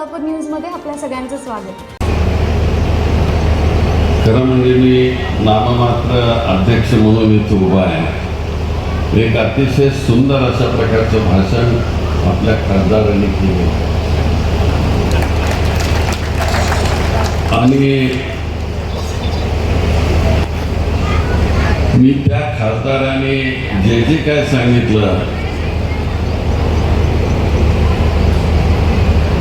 सोलापूर न्यूजमध्ये आपल्या सगळ्यांचं स्वागत. खरं म्हणजे मी नाममात्र अध्यक्ष म्हणून इथं उभा आहे. एक अतिशय सुंदर अशा प्रकारचं भाषण आपल्या खासदारांनी केले आणि मी त्या खासदारांनी जे जे काय सांगितलं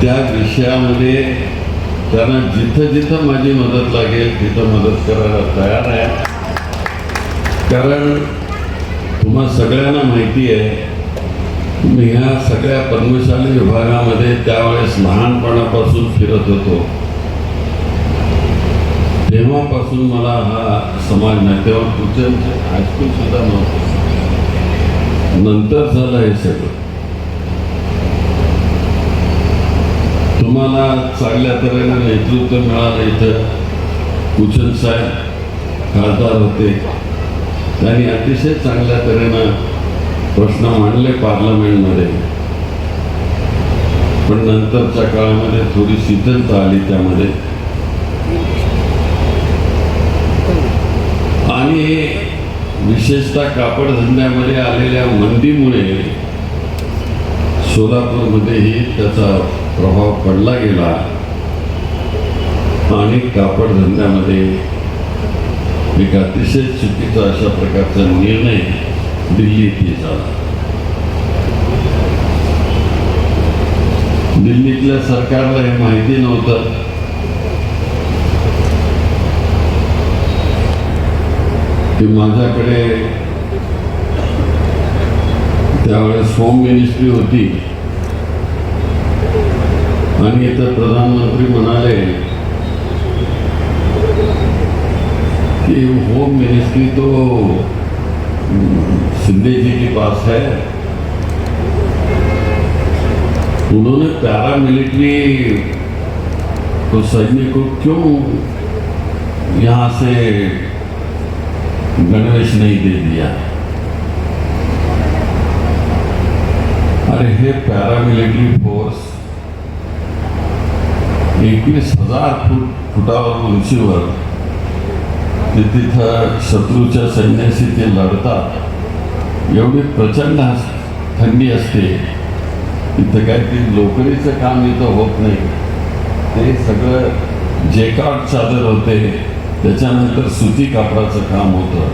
त्या विषयामध्ये त्यांना जिथं जिथं माझी मदत लागेल तिथं मदत करायला तयार आहे. कारण तुम्हा सगळ्यांना माहिती आहे मी ह्या सगळ्या पद्मशाली विभागामध्ये त्यावेळेस लहानपणापासून फिरत होतो. तेव्हापासून मला हा समाज नाही, तेव्हा कुठचं हायस्कूल सुद्धा नव्हतं, नंतर झालं हे सगळं. तुम्हाला चांगल्या तऱ्हेने नेतृत्व मिळालं. इथं कुचन साहेब खासदार होते, त्यांनी अतिशय चांगल्या तऱ्हेनं प्रश्न मांडले पार्लमेंटमध्ये, पण नंतरच्या काळामध्ये थोडी शिथिलता आली त्यामध्ये आणि विशेषतः कापड धंद्यामध्ये आलेल्या मंदीमुळे सोलापूरमध्येही त्याचा प्रभाव पडला गेला आणि कापड धंद्यामध्ये एक अतिशय चुकीचा अशा प्रकारचा निर्णय दिल्लीत झाला. दिल्लीतल्या सरकारला हे माहिती नव्हतं की माझ्याकडे त्यावेळेस होम मिनिस्ट्री होती आणि इथं प्रधानमंत्री म्हणाले कि होम मिनिस्ट्री तो शिंदे जी के पास है. उन्होंने पैरामिलिट्री को सैनिक को क्यों यहाँ से गणवेश नहीं दे दिया. अरे हे पैरामिलिट्री फोर्स 21,000 फुटावर उंचीवर तिथं शत्रूच्या सैन्याशी ते लढतात. एवढी प्रचंड थंडी असते इथं, काय ते लोकरीचं काम इथं होत नाही. ते सगळं जेकार्ड चादर होते, त्याच्यानंतर सुती कापडाचं काम होतं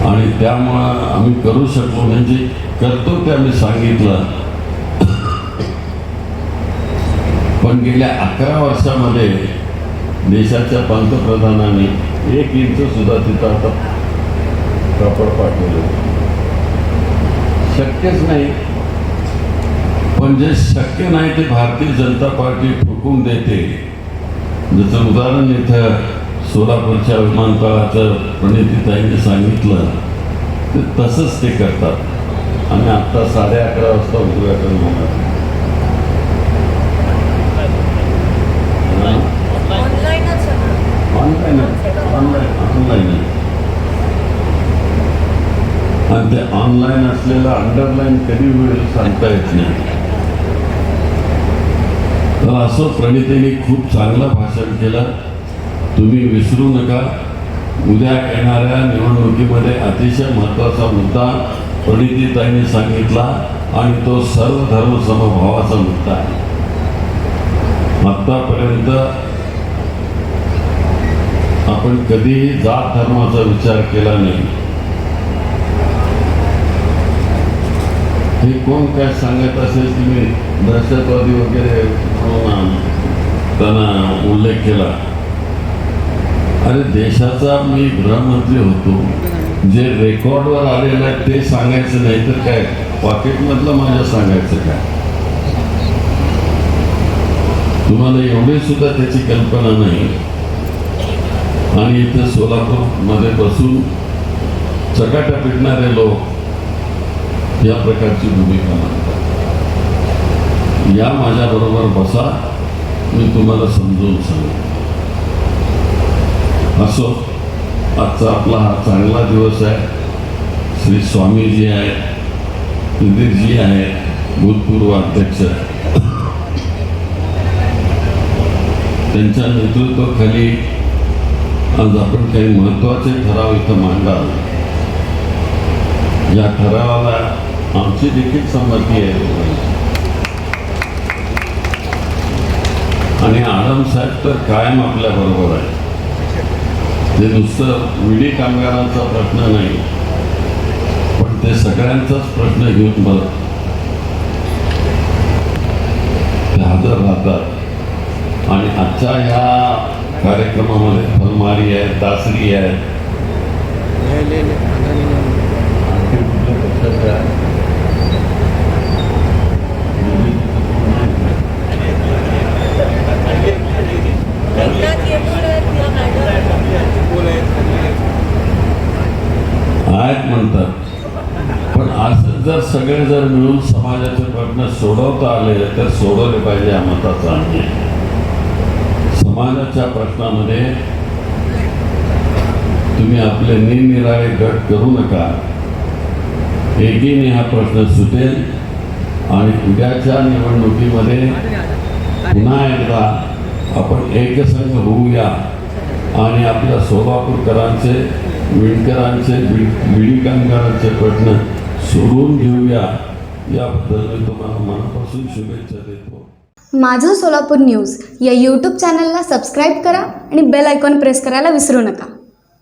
आणि त्यामुळं आम्ही करू शकलो, म्हणजे करतो ते आम्ही सांगितलं. पण गेल्या 11 वर्षामध्ये देशाच्या पंतप्रधानांनी 1 इंच सुद्धा तिथं आता कापड पाठवलं शक्यच नाही. पण जे शक्य नाही ते भारतीय जनता पार्टी ठोकून देते. जसं उदाहरण इथं सोलापूरच्या विमानतळाचं प्रणितीताईंनी सांगितलं ते तसंच ते करतात आणि आत्ता 11:30 वाजता उद्घाटन होणार. ऑनलाईन आणि ते ऑनलाईन असलेलं अंडरलाईन कधी होईल सांगता येत नाही. तर असं प्रणितीने खूप चांगलं भाषण केलं. तुम्ही विसरू नका, उद्या येणाऱ्या निवडणुकीमध्ये अतिशय महत्त्वाचा मुद्दा प्रणितीताईंनी सांगितला आणि तो सर्व धर्म समभावाचा मुद्दा आहे. आत्तापर्यंत आपण कधीही जात धर्माचा विचार केला नाही. हे कोण काय सांगत असेल की मी दहशतवादी वगैरे म्हणून त्यांना उल्लेख केला. अरे देशाचा मी गृहमंत्री होतो, जे रेकॉर्डवर आलेलं आहे ते सांगायचं नाही तर काय पॉकेटमधलं माझ्या सांगायचं काय. तुम्हाला एवढी सुद्धा त्याची कल्पना नाही. आणि इथे सोलापूरमध्ये बसून चकाट्या पिटणारे लोक या प्रकारची भूमिका मांडतात. या माझ्याबरोबर बसा, मी तुम्हाला समजून सांगतो. असो, आजचा आपला हा चांगला दिवस आहे. श्री स्वामीजी आहेत, इंदिरजी आहेत, भूतपूर्व अध्यक्ष त्यांच्या नेतृत्वाखाली आज आपण काही महत्त्वाचे ठराव इथं मांडाल. या ठरावाला आमची देखील संमती आहे. आणि आडम साहेब तर कायम आपल्याबरोबर आहे. ते नुसतं विडी कामगारांचा प्रश्न नाही, पण ते सगळ्यांचाच प्रश्न घेऊन बघ ते हजर राहतात. आणि आजच्या ह्या कार्यक्रमामध्ये फलमारी आहे, दासरी आहे, आहेत म्हणतात. पण असं जर सगळे जर मिळून समाजाचे प्रश्न सोडवता आले तर सोडवले पाहिजे या मताचा आहे. समाजाच्या प्रश्नामध्ये तुम्ही आपले निरनिराळे गट करू नका. एकीने हा प्रश्न सुटेल आणि उद्याच्या निवडणुकीमध्ये पुन्हा एकदा आपण एकसंघ होऊया आणि आपल्या सोलापूरकरांचे, विणकरांचे, विडी कामगारांचे प्रश्न सोडून घेऊया. याबद्दल मी तुम्हाला मनापासून शुभेच्छा देतो. माझं सोलापूर न्यूज या यूट्यूब चॅनलला सबस्क्राईब करा आणि बेल आयकॉन प्रेस करायला विसरू नका.